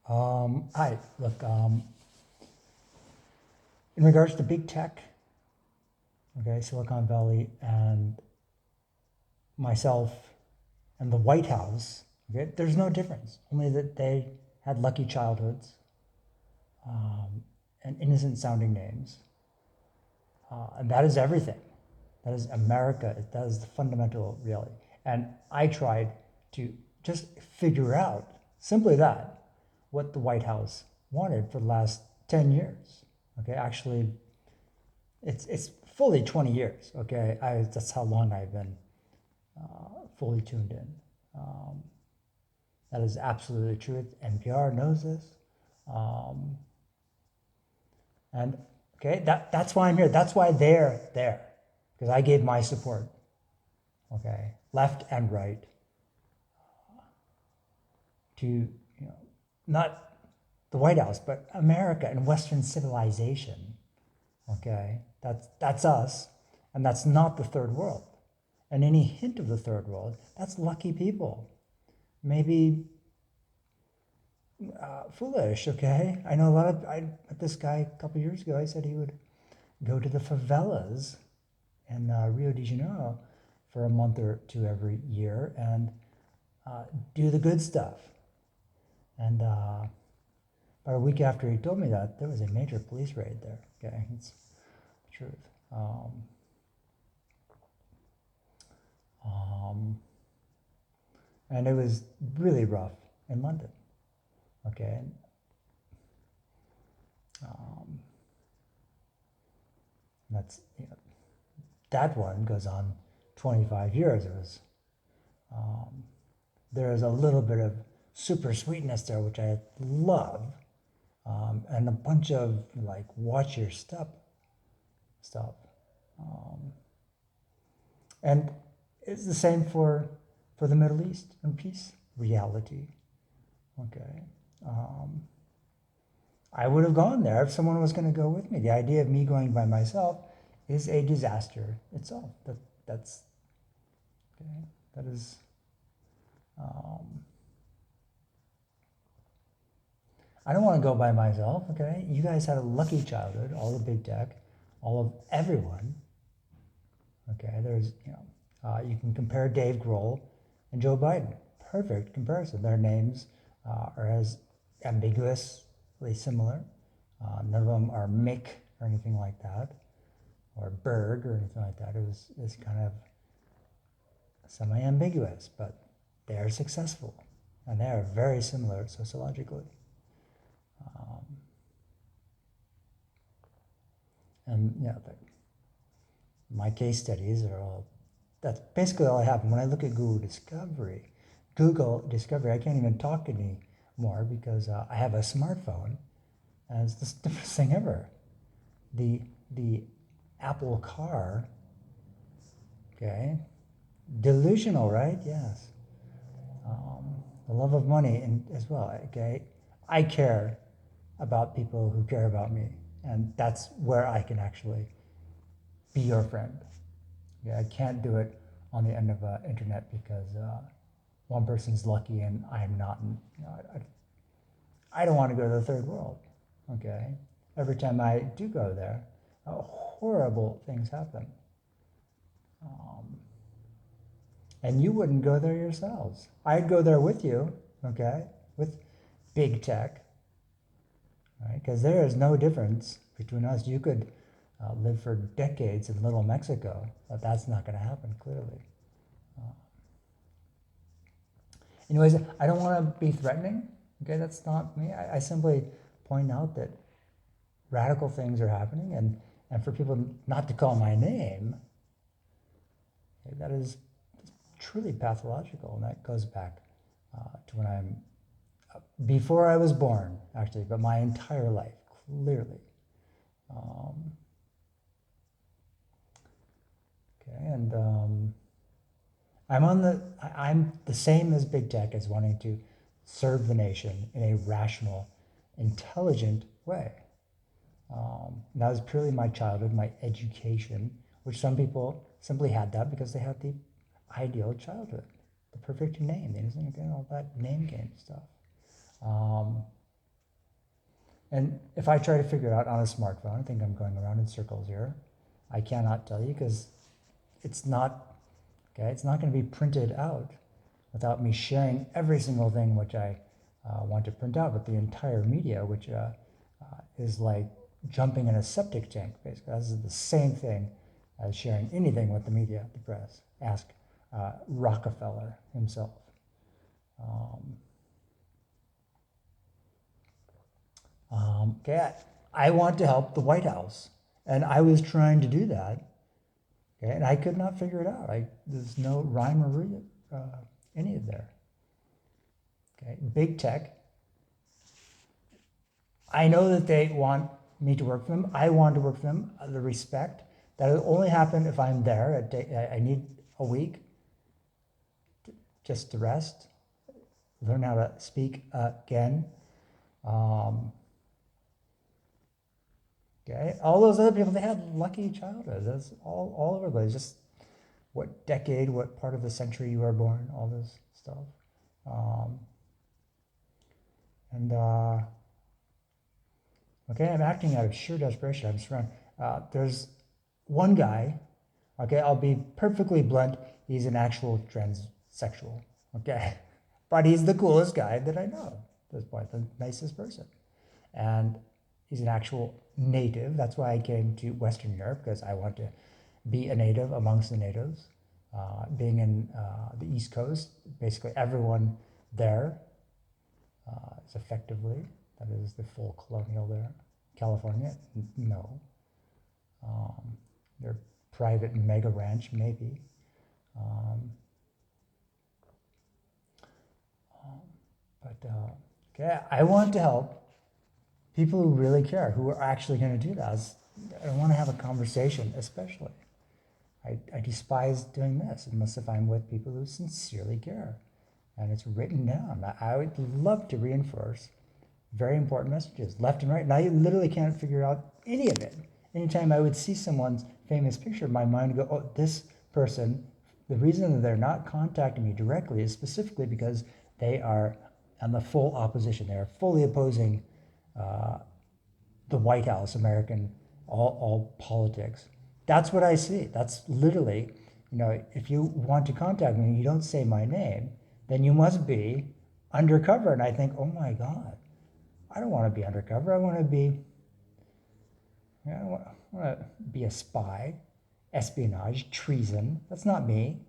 Hi, look, in regards to big tech, okay, Silicon Valley and myself and the White House, okay, there's no difference, only that they had lucky childhoods and innocent sounding names. And that is everything. That is America. That is the fundamental reality. And I tried to just figure out simply that, what the White House wanted for the last 10 years. Okay, actually, it's fully 20 years. Okay, that's how long I've been fully tuned in. Um, that is absolutely true. NPR knows this. Um, and okay, that's why I'm here. That's why they're there, because I gave my support. Okay, left and right, to not the White House, but America and Western civilization. Okay, that's us, and that's not the third world. And any hint of the third world, that's lucky people. Maybe foolish. Okay, I know a lot of. I met this guy a couple years ago. He said he would go to the favelas in Rio de Janeiro for a month or two every year and do the good stuff. And about a week after he told me that, there was a major police raid there. Okay, it's the truth. Um, and it was really rough in London. Okay, um, that's that one goes on 25 years. It was there is a little bit of super sweetness there, which I love, and a bunch of like watch your step stuff. Um, and it's the same for the Middle East and peace reality. Okay. I would have gone there if someone was going to go with me. The idea of me going by myself is a disaster itself. That's okay. That is. I don't want to go by myself. Okay. You guys had a lucky childhood. All the big tech, all of everyone. Okay. There's you can compare Dave Grohl and Joe Biden. Perfect comparison. Their names are as ambiguously similar. None of them are Mick or anything like that, or Berg or anything like that. It's kind of semi-ambiguous, but they are successful, and they are very similar sociologically. And my case studies are all. That's basically all I have. And when I look at Google Discovery, I can't even talk anymore because I have a smartphone, and it's the stupidest thing ever. The Apple car, okay, delusional, right? Yes. The love of money and as well. Okay, I care about people who care about me, and that's where I can actually be your friend. Yeah, I can't do it on the end of internet because one person's lucky and I'm not. I don't want to go to the third world. Okay, every time I do go there, horrible things happen. And you wouldn't go there yourselves. I'd go there with you, okay, with big tech, right? Because there is no difference between us. You could live for decades in Little Mexico, but that's not going to happen, clearly. Anyways, I don't want to be threatening. Okay, that's not me. I simply point out that radical things are happening, and for people not to call my name, okay, that is truly pathological, and that goes back to when I'm before I was born, actually, but my entire life, clearly. Okay, and I'm the same as big tech as wanting to serve the nation in a rational, intelligent way. That was purely my childhood, my education, which some people simply had that because they had the ideal childhood, the perfect name, all that name game stuff. And if I try to figure it out on a smartphone, I think I'm going around in circles here. I cannot tell you because it's not, okay, it's not going to be printed out without me sharing every single thing which I want to print out with the entire media, which is like jumping in a septic tank, basically. This is the same thing as sharing anything with the media, the press. Ask Rockefeller himself. Okay, I want to help the White House, and I was trying to do that, okay, and I could not figure it out. There's no rhyme or reason, any of there. Okay, big tech. I know that they want me to work for them. I want to work for them. The respect that will only happen if I'm there. I need a week just to rest, learn how to speak again. Okay, all those other people, they had lucky childhoods. That's all over the place. Just what decade, what part of the century you were born, all this stuff. Okay, I'm acting out of sheer desperation. I'm surrounded. There's one guy, okay, I'll be perfectly blunt. He's an actual transsexual, okay? But he's the coolest guy that I know at this point, the nicest person. And he's an actual native. That's why I came to Western Europe, because I want to be a native amongst the natives. Being in the East Coast, basically everyone there is effectively, that is the full colonial there. California, no. Their private mega ranch, maybe. Okay, I want to help people who really care, who are actually going to do that. I want to have a conversation, especially. I despise doing this, unless if I'm with people who sincerely care. And it's written down. I would love to reinforce very important messages, left and right. And I literally can't figure out any of it. Anytime I would see someone's famous picture, my mind would go, oh, this person, the reason that they're not contacting me directly is specifically because they are on the full opposition. They are fully opposing the White House, American, all politics. That's what I see. That's literally, if you want to contact me and you don't say my name, then you must be undercover. And I think, oh my God, I don't want to be undercover. I want to be, I want to be a spy, espionage, treason. That's not me,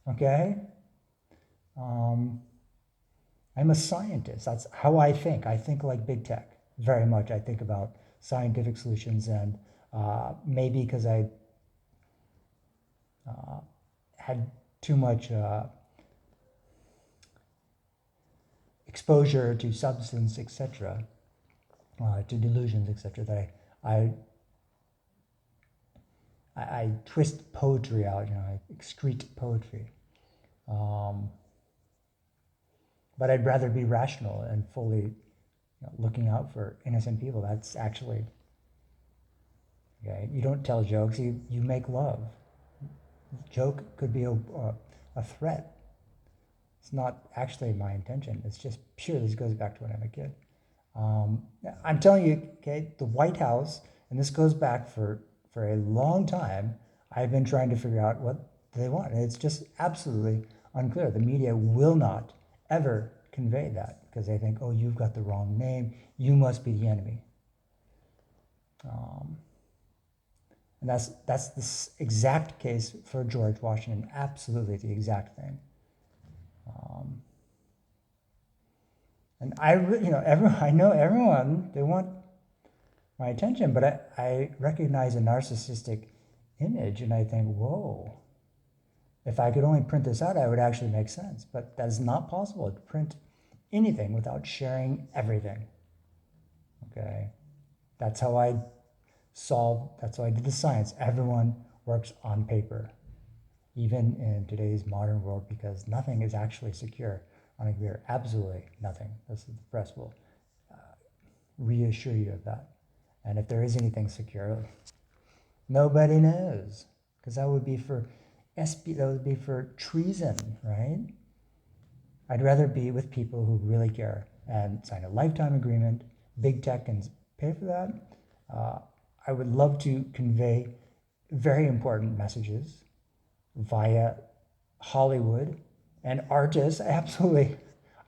okay? I'm a scientist. That's how I think. I think like big tech, very much. I think about scientific solutions, and maybe because I had too much exposure to substance, etc., to delusions, etc., that I twist poetry out, I excrete poetry. But I'd rather be rational and fully looking out for innocent people. That's actually, okay, you don't tell jokes, you make love. Joke could be a threat. It's not actually my intention. It's just pure. This goes back to when I'm a kid. I'm telling you, okay, the White House, and this goes back for a long time, I've been trying to figure out what they want. And it's just absolutely unclear. The media will not ever convey that because they think, oh, you've got the wrong name. You must be the enemy. And that's the exact case for George Washington. Absolutely the exact thing. And I know everyone, they want my attention, but I recognize a narcissistic image, and I think, whoa, if I could only print this out, I would actually make sense. But that is not possible to print anything without sharing everything. Okay, that's how I did the science. Everyone works on paper, even in today's modern world, because nothing is actually secure on a computer. Absolutely nothing. The press will reassure you of that. And if there is anything secure, nobody knows, because that would be for treason, right? I'd rather be with people who really care and sign a lifetime agreement, big tech can pay for that. I would love to convey very important messages via Hollywood and artists. Absolutely.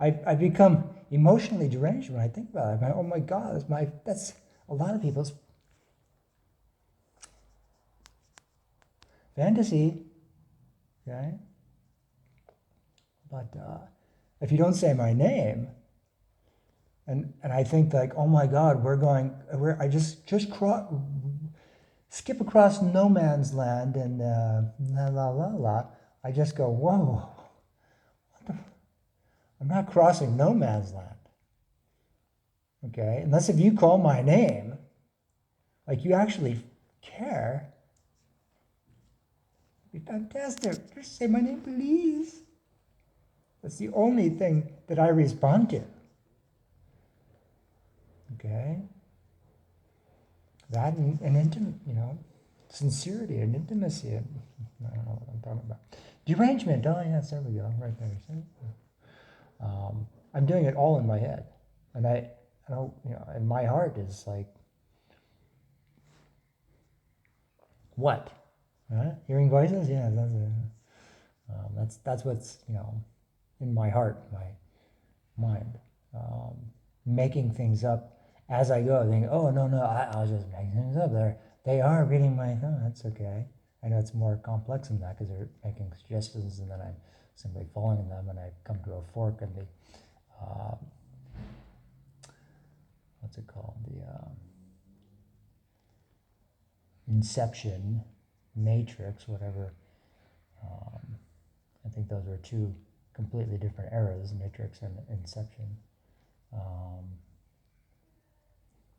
I become emotionally deranged when I think about it. I'm like, oh my God, that's a lot of people's fantasy. Okay? But if you don't say my name, and I think like, oh my God, I just skip across no man's land and la la la la. I just go, whoa, I'm not crossing no man's land. Okay, unless if you call my name, like you actually care, it'd be fantastic. Just say my name, please. That's the only thing that I respond to. Okay? That and intimate, sincerity and intimacy. And, I don't know what I'm talking about. Derangement. Oh, yes, there we go. Right there. I'm doing it all in my head. And I don't, and my heart is like, what? Huh? Hearing voices? Yeah, that's what's, in my heart, my mind. Making things up as I go, thinking, oh, no, I was just making things up there. They are reading my thoughts, okay. I know it's more complex than that because they're making suggestions and then I'm simply following them and I come to a fork in the, what's it called? The inception, matrix, whatever. I think those are two completely different eras, matrix and inception.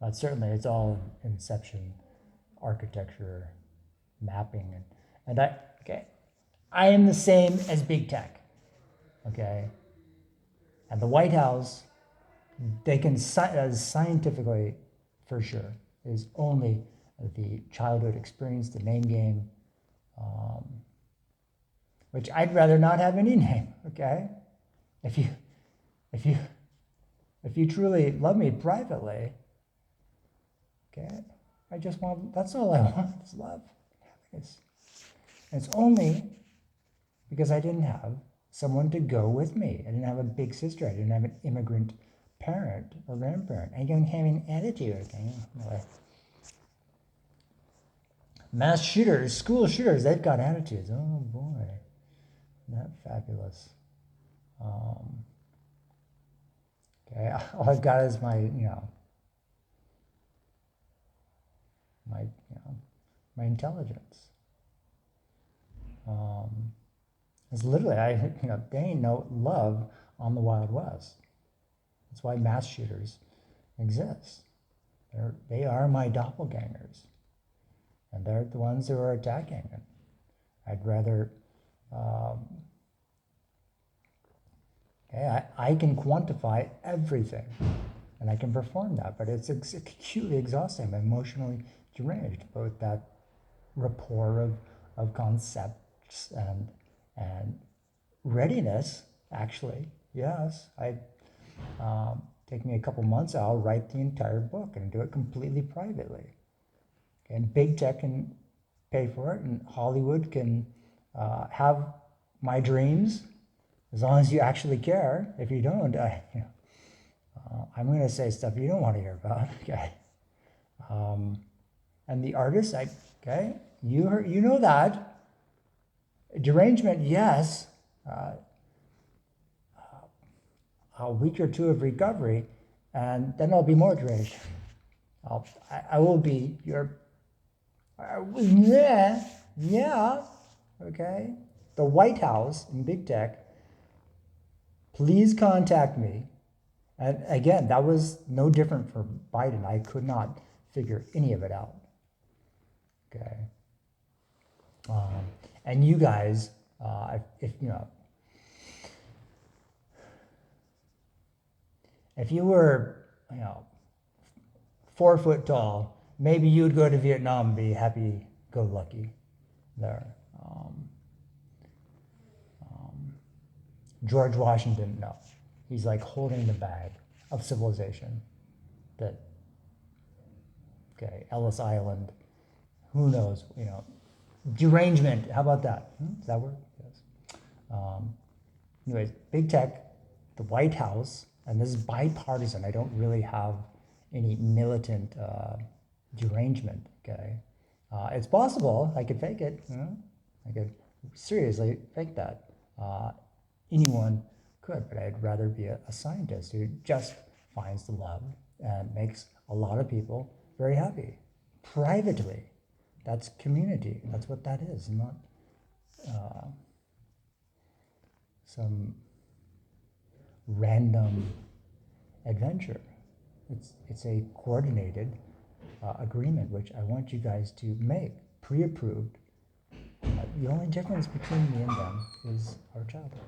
But certainly it's all inception architecture mapping and I am the same as big tech, okay, and the White House, they can scientifically for sure is only the childhood experience, the name game, which I'd rather not have any name, okay. If you truly love me privately, okay, that's all I want is love, happiness. And it's only because I didn't have someone to go with me. I didn't have a big sister. I didn't have an immigrant parent or grandparent. I didn't have an attitude, okay. Mass shooters, school shooters, they've got attitudes. Oh boy, isn't that fabulous. Okay, all I've got is my intelligence. It's literally, they ain't no love on the Wild West. That's why mass shooters exist. They are my doppelgangers, and they're the ones who are attacking. And I'd rather. I can quantify everything, and I can perform that, but it's acutely exhausting. I'm emotionally deranged. Both that rapport of concepts and readiness. Actually, yes, take me a couple months. I'll write the entire book and do it completely privately. And big tech can pay for it, and Hollywood can have my dreams as long as you actually care. If you don't, I'm going to say stuff you don't want to hear about. Okay. And the artist, you know that. Derangement, yes. A week or two of recovery, and then I'll be more deranged. I will be yeah, okay. The White House in big tech, please contact me. And again, that was no different for Biden. I could not figure any of it out. Okay. And you guys, if you were, 4 foot tall, maybe you'd go to Vietnam and be happy-go-lucky there. George Washington, no. He's like holding the bag of civilization. that, okay, Ellis Island, who knows, derangement, how about that? Does that work? Yes. Anyways, big tech, the White House, and this is bipartisan. I don't really have any militant derangement, okay? It's possible I could fake it, I could seriously fake that. Anyone could, but I'd rather be a scientist who just finds the love and makes a lot of people very happy privately. That's community. That's what that is, not some random adventure. It's a coordinated agreement, which I want you guys to make, pre-approved. The only difference between me and them is our childhood.